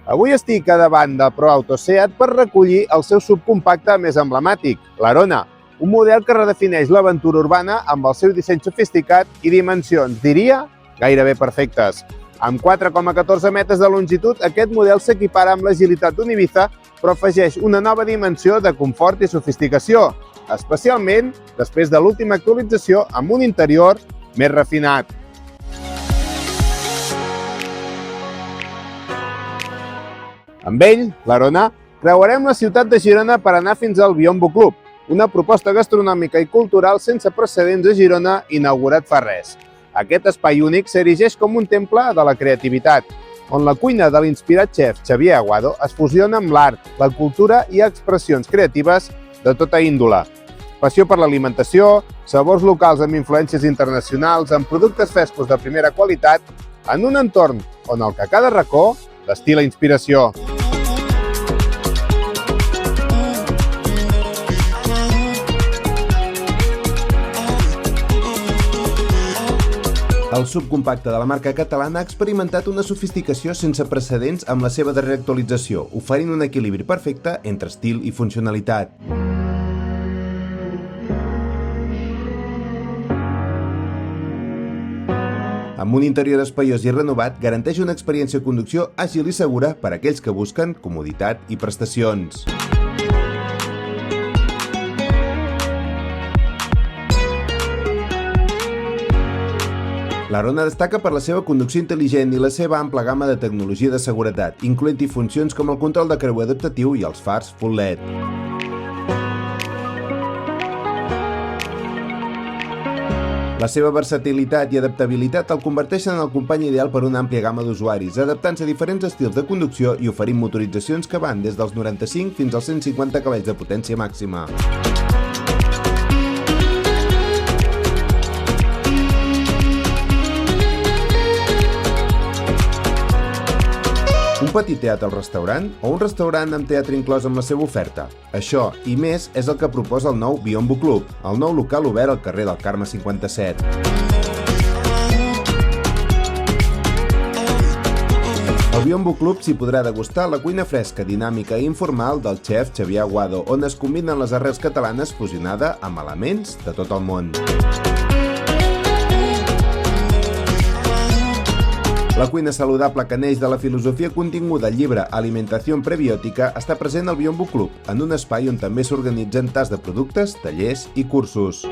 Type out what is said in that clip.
Avui estic a davant de ProAuto Seat per recollir el seu subcompacte més emblemàtic, l'Arona, un model que redefineix l'aventura urbana amb el seu disseny sofisticat i dimensions, diria, gairebé perfectes. Amb 4,14 metres de longitud, aquest model s'equipara amb l'agilitat d'un Ibiza, però afegeix una nova dimensió de confort i sofisticació, especialment després de l'última actualització amb un interior més refinat. Amb ell, l'Arona, creuarem la ciutat de Girona per anar fins al Biombo Club, una proposta gastronòmica i cultural sense precedents a Girona inaugurat fa res. Aquest espai únic s'erigeix com un temple de la creativitat, on la cuina de l'inspirat xef Xavier Aguado es fusiona amb l'art, la cultura i expressions creatives de tota índole. Passió per l'alimentació, sabors locals amb influències internacionals, amb productes frescos de primera qualitat, en un entorn on el que a cada racó destil·la inspiració. El subcompacte de la marca catalana ha experimentat una sofisticació sense precedents amb la seva darrera actualització, oferint un equilibri perfecte entre estil i funcionalitat. Amb un interior espaiós i renovat, garanteix una experiència de conducció àgil i segura per a aquells que busquen comoditat i prestacions. L'Arona destaca per la seva conducció intel·ligent i la seva ampla gamma de tecnologia de seguretat, incloent-hi funcions com el control de creuer adaptatiu i els fars full LED. La seva versatilitat i adaptabilitat el converteixen en el company ideal per a una àmplia gamma d'usuaris, adaptant-se a diferents estils de conducció i oferint motoritzacions que van des dels 95 fins als 150 cavalls de potència màxima. Un petit teatre al restaurant o un restaurant amb teatre inclòs amb la seva oferta? Això i més és el que proposa el nou Biombo Club, el nou local obert al carrer del Carme 57. Al Biombo Club s'hi podrà degustar la cuina fresca, dinàmica i informal del xef Xavier Aguado, on es combinen les arrels catalanes fusionada amb elements de tot el món. La cuina saludable que neix de la filosofia continguda al llibre Alimentació Prebiòtica està present al Biombo Club, en un espai on també s'organitzen tasts de productes, tallers i cursos.